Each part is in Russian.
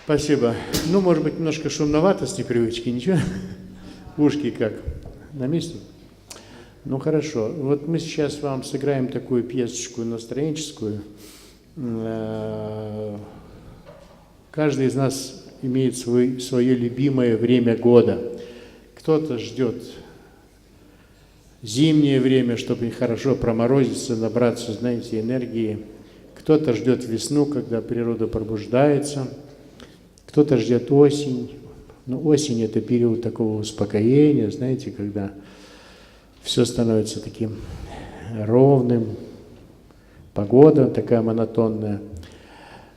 Спасибо. Ну, может быть, немножко шумновато с непривычки, ничего? Ушки как? На месте? Ну, хорошо. Вот мы сейчас вам сыграем такую пьесочку настроенческую. Каждый из нас имеет свое любимое время года. Кто-то ждет зимнее время, чтобы хорошо проморозиться, набраться, знаете, энергии. Кто-то ждет весну, когда природа пробуждается. Кто-то ждет осень. Но осень – это период такого успокоения, знаете, когда все становится таким ровным, погода такая монотонная.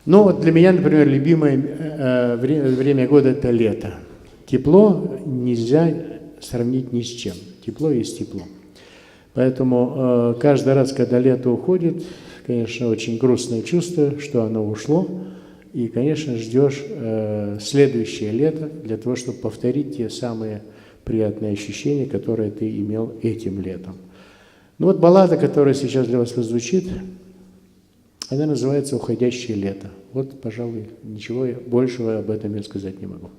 Но вот для меня, например, любимое время года – это лето. Тепло нельзя сравнить ни с чем. Тепло есть тепло. Поэтому каждый раз, когда лето уходит, конечно, очень грустное чувство, что оно ушло. И, конечно, ждешь следующее лето для того, чтобы повторить те самые приятные ощущения, которые ты имел этим летом. Ну вот баллада, которая сейчас для вас прозвучит, она называется «Уходящее лето». Вот, пожалуй, ничего большего об этом я сказать не могу.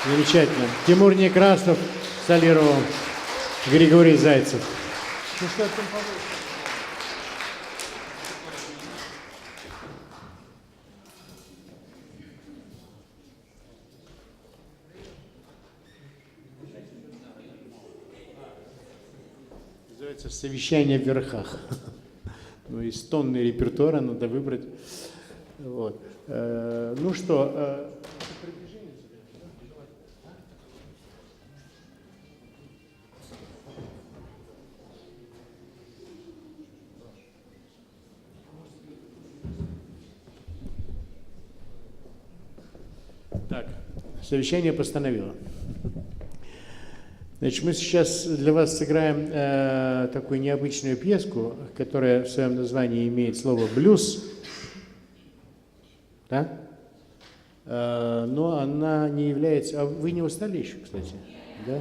Замечательно. Тимур Некрасов солировал, Григорий Зайцев. Ну что там получится? Называется «Совещание в верхах». Ну, из тонны репертуара надо выбрать. Вот. Ну что, так, совещание постановило. Значит, мы сейчас для вас сыграем такую необычную пьеску, которая в своем названии имеет слово «блюз». Да? Но она не является... А вы не устали еще, кстати? Да?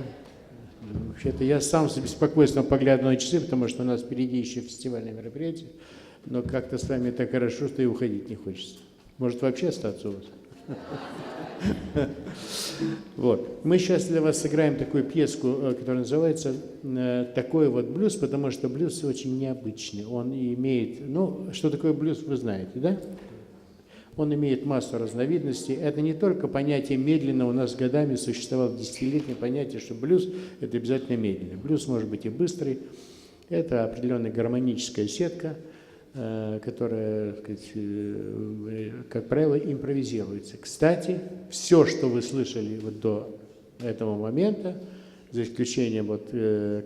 Вообще-то я сам с беспокойством поглядываю на часы, потому что у нас впереди еще фестивальное мероприятие, но как-то с вами так хорошо, что и уходить не хочется. Может, вообще остаться у вас? Вот. Мы сейчас для вас сыграем такую пьеску, которая называется «Такой вот блюз», потому что блюз очень необычный. Он имеет... Ну, что такое блюз, вы знаете, да? Он имеет массу разновидностей. Это не только понятие медленно, у нас годами существовало десятилетнее понятие, что блюз – это обязательно медленный. Блюз может быть и быстрый. Это определенная гармоническая сетка, которая, так сказать, как правило, импровизируется. Кстати, все, что вы слышали вот до этого момента, за исключением вот,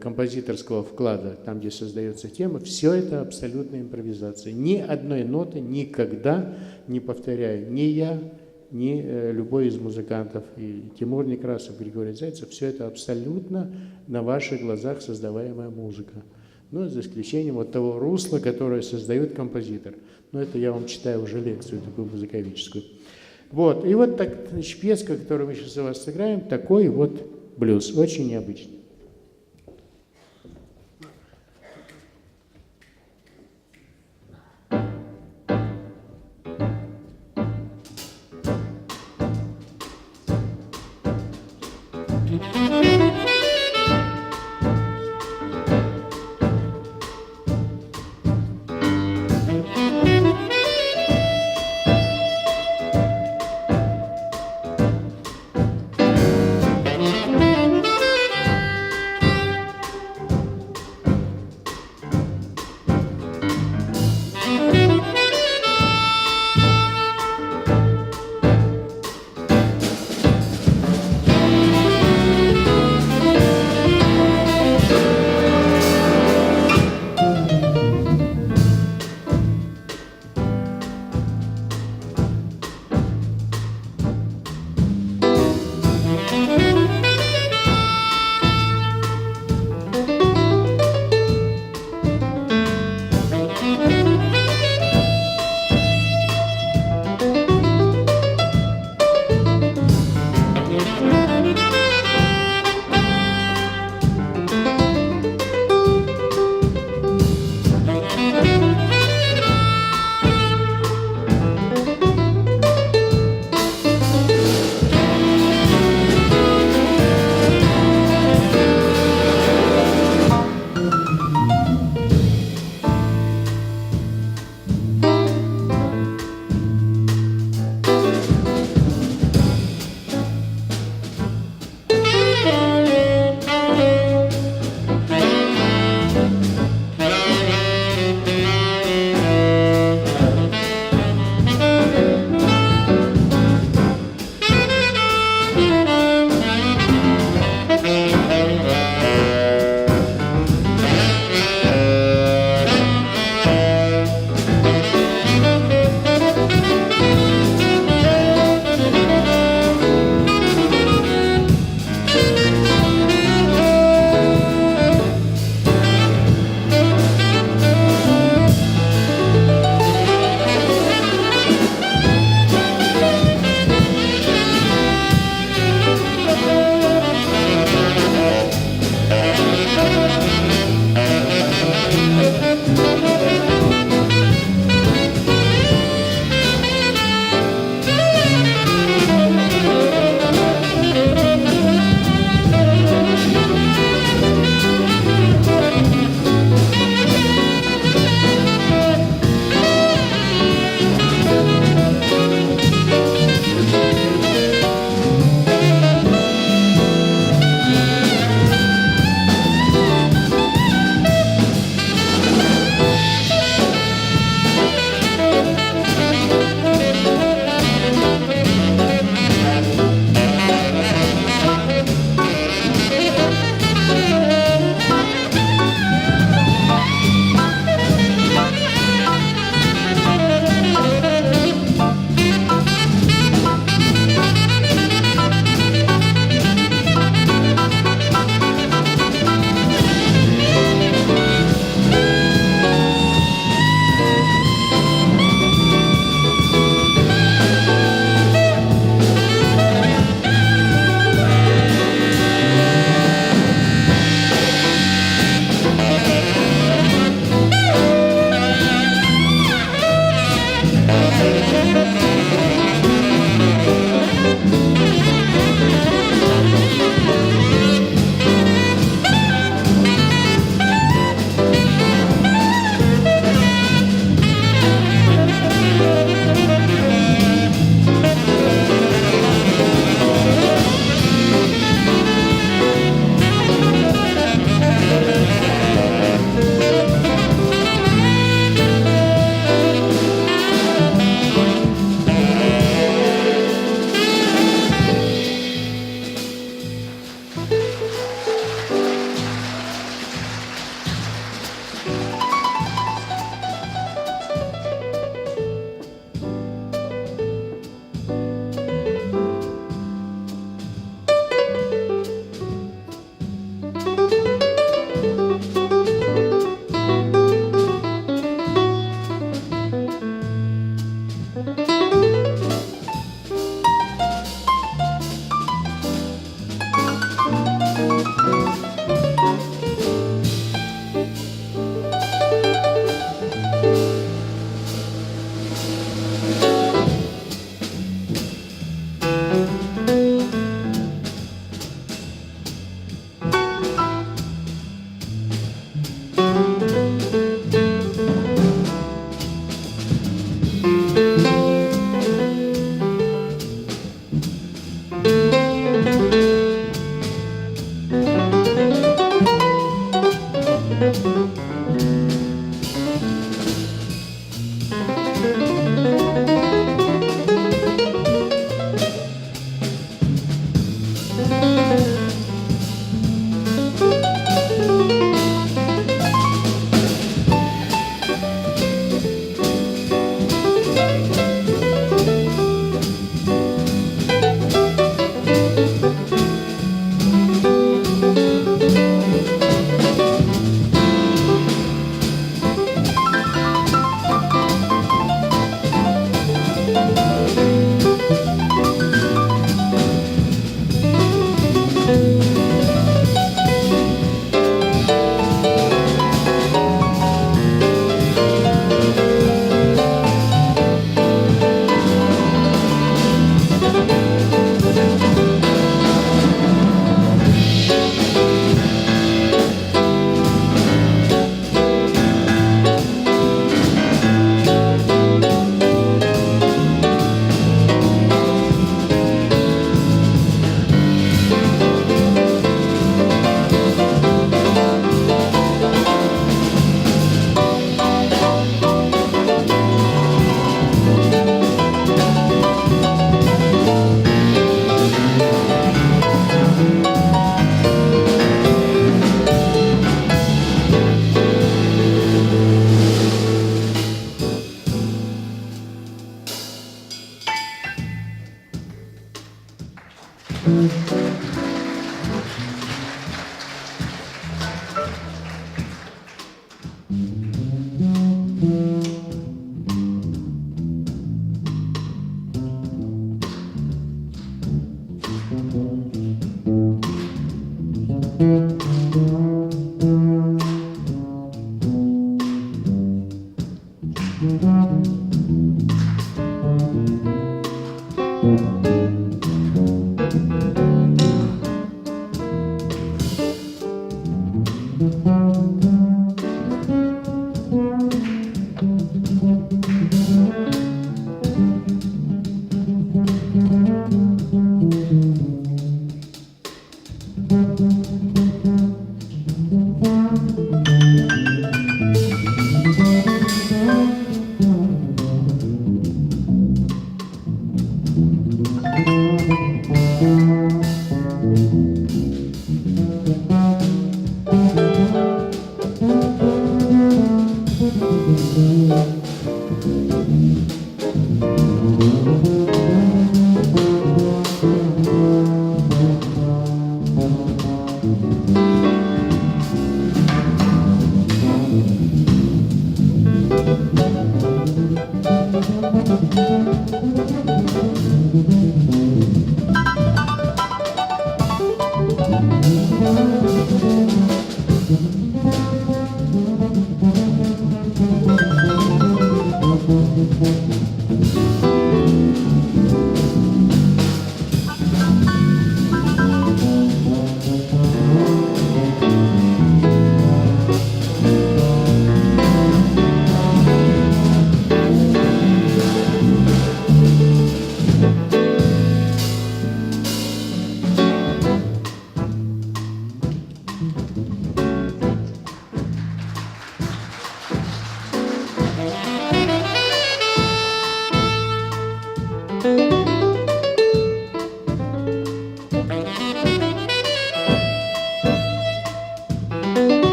композиторского вклада, там, где создается тема, все это абсолютная импровизация. Ни одной ноты никогда не повторяю ни я, ни любой из музыкантов. И Тимур Некрасов, Григорий Зайцев, все это абсолютно на ваших глазах создаваемая музыка. Ну, за исключением вот того русла, которое создает композитор. Но это я вам читаю уже лекцию такую музыковическую. Вот, и вот так, значит, пьеска, которую мы сейчас у вас сыграем, такой вот блюз, очень необычный.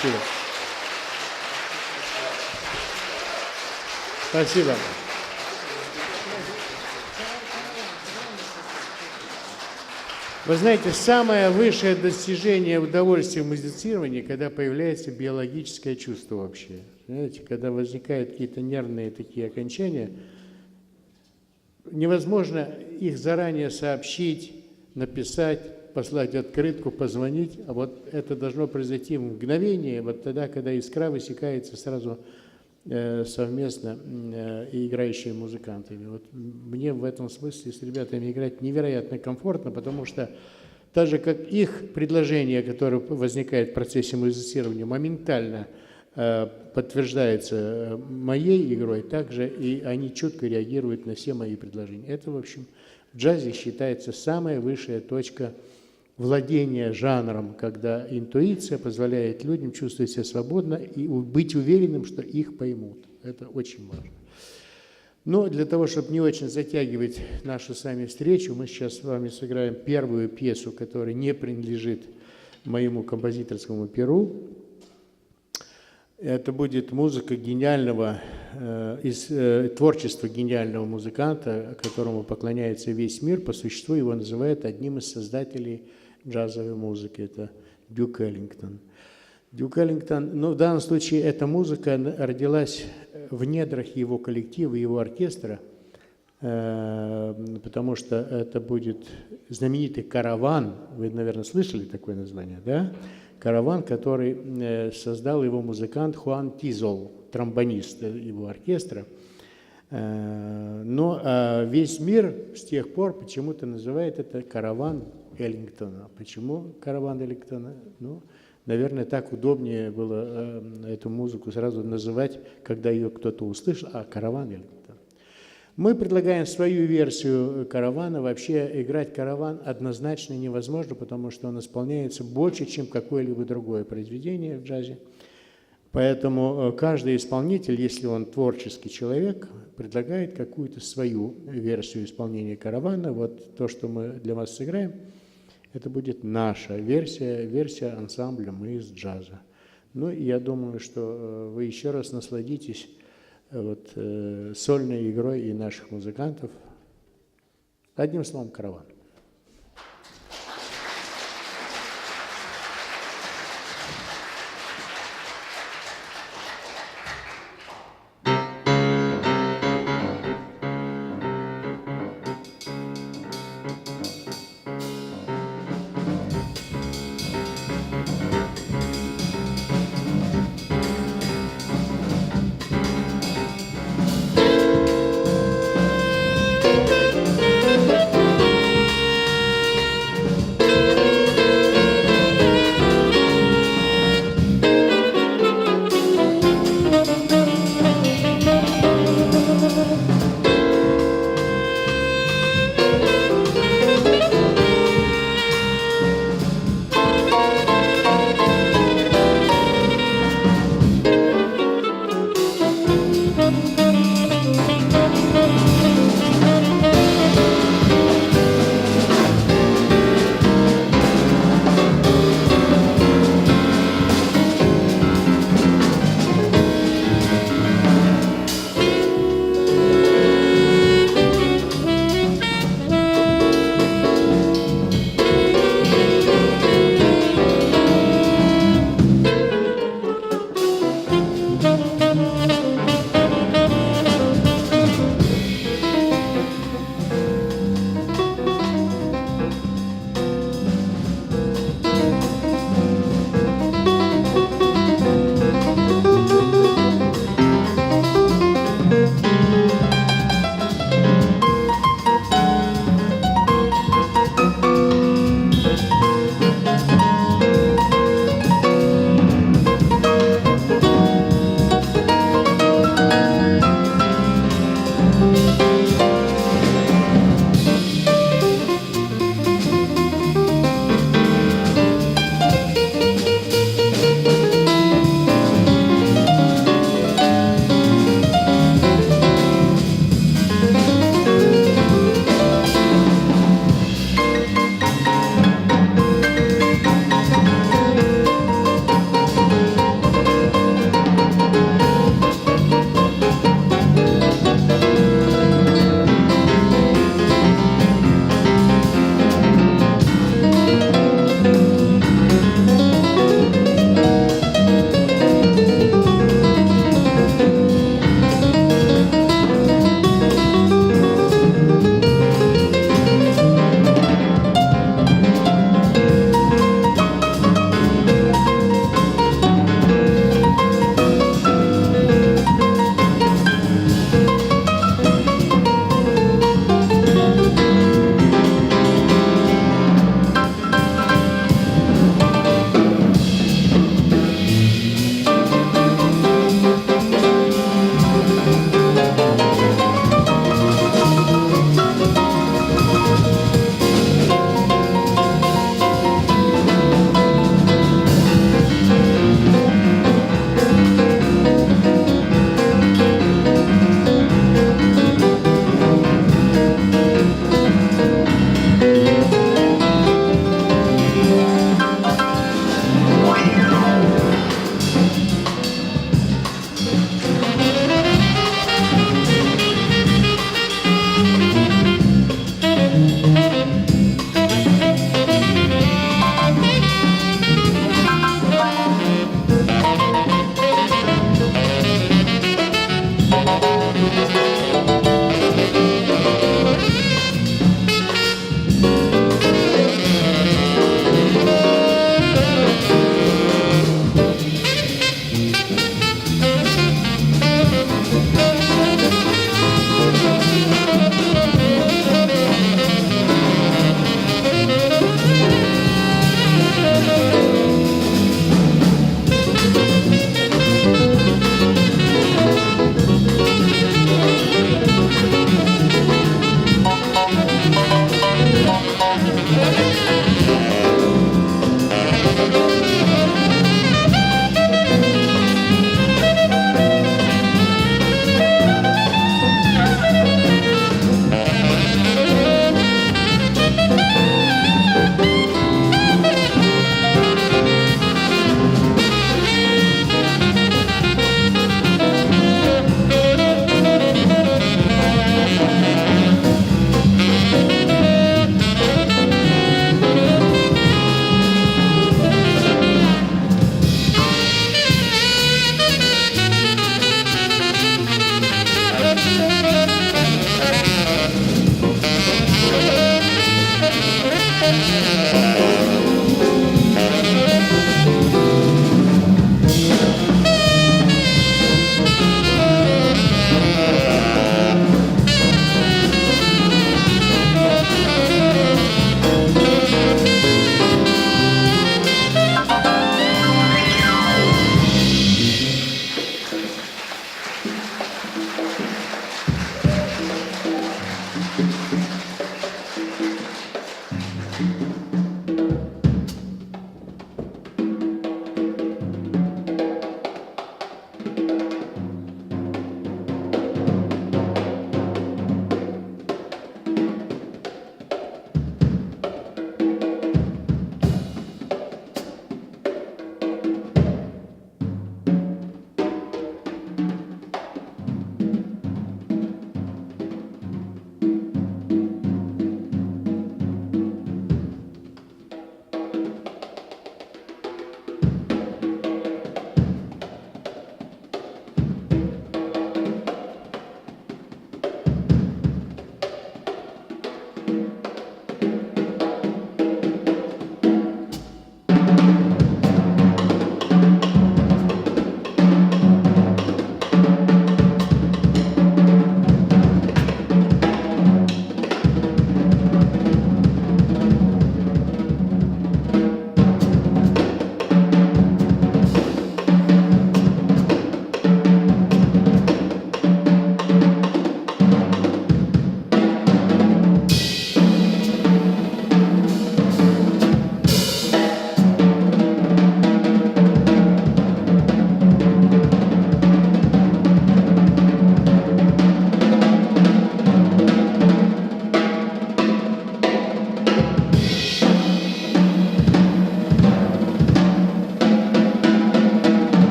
Спасибо. Спасибо. Вы знаете, самое высшее достижение удовольствия в музицировании, когда появляется биологическое чувство вообще. Знаете, когда возникают какие-то нервные такие окончания, невозможно их заранее сообщить, написать, послать открытку, позвонить, а вот это должно произойти в мгновение, вот тогда, когда искра высекается сразу совместно и играющими музыкантами. Вот мне в этом смысле с ребятами играть невероятно комфортно, потому что так же, как их предложение, которое возникает в процессе музицирования, моментально подтверждается моей игрой, также и они чутко реагируют на все мои предложения. Это, в общем, в джазе считается самая высшая точка владения жанром, когда интуиция позволяет людям чувствовать себя свободно и быть уверенным, что их поймут. Это очень важно. Но для того, чтобы не очень затягивать нашу с вами встречу, мы сейчас с вами сыграем первую пьесу, которая не принадлежит моему композиторскому перу. Это будет музыка гениального, творчество гениального музыканта, которому поклоняется весь мир. По существу его называют одним из создателей джазовой музыки. Это Дюк Эллингтон. Дюк Эллингтон, ну, в данном случае эта музыка родилась в недрах его коллектива, его оркестра, потому что это будет знаменитый «Караван». Вы, наверное, слышали такое название, да? «Караван», который создал его музыкант Хуан Тизол, тромбонист его оркестра. Но весь мир с тех пор почему-то называет это «Караван Эллингтона». Почему «Караван Эллингтона»? Ну, наверное, так удобнее было эту музыку сразу называть, когда ее кто-то услышал, «Караван Эллингтона». Мы предлагаем свою версию «Каравана». Вообще играть «Караван» однозначно невозможно, потому что он исполняется больше, чем какое-либо другое произведение в джазе. Поэтому каждый исполнитель, если он творческий человек, предлагает какую-то свою версию исполнения «Каравана». Вот то, что мы для вас сыграем, это будет наша версия ансамбля «Мы из джаза». Ну, и я думаю, что вы еще раз насладитесь сольной игрой и наших музыкантов. Одним словом, «Караван».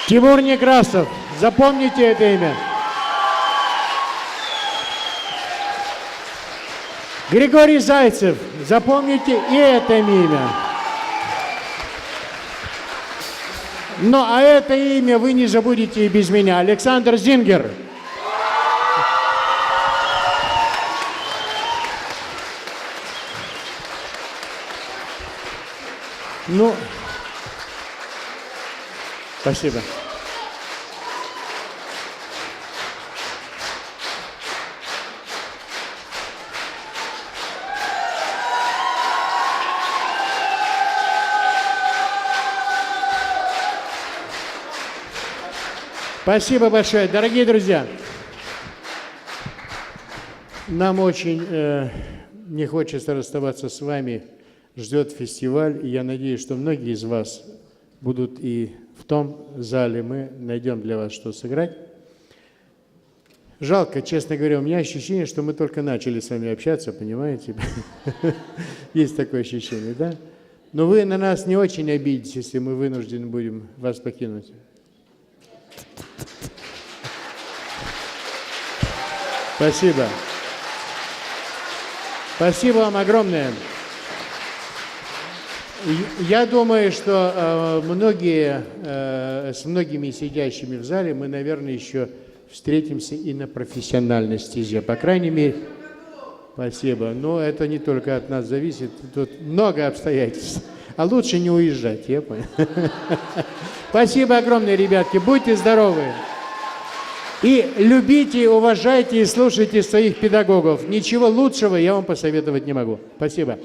Тимур Некрасов. Запомните это имя. Григорий Зайцев. Запомните и это имя. Ну, а это имя вы не забудете и без меня. Александр Зингер. Ну, спасибо. Спасибо большое, дорогие друзья. Нам очень не хочется расставаться с вами. Ждет фестиваль, и я надеюсь, что многие из вас будут и в том зале. Мы найдем для вас, что сыграть. Жалко, честно говоря, у меня ощущение, что мы только начали с вами общаться, понимаете? Есть такое ощущение, да? Но вы на нас не очень обидитесь, если мы вынуждены будем вас покинуть. Спасибо. Спасибо вам огромное. Я думаю, что с многими сидящими в зале мы, наверное, еще встретимся и на профессиональной стезе. По крайней мере, спасибо. Но это не только от нас зависит, тут много обстоятельств. А лучше не уезжать, я понял. Спасибо огромное, ребятки. Будьте здоровы. И любите, уважайте и слушайте своих педагогов. Ничего лучшего я вам посоветовать не могу. Спасибо.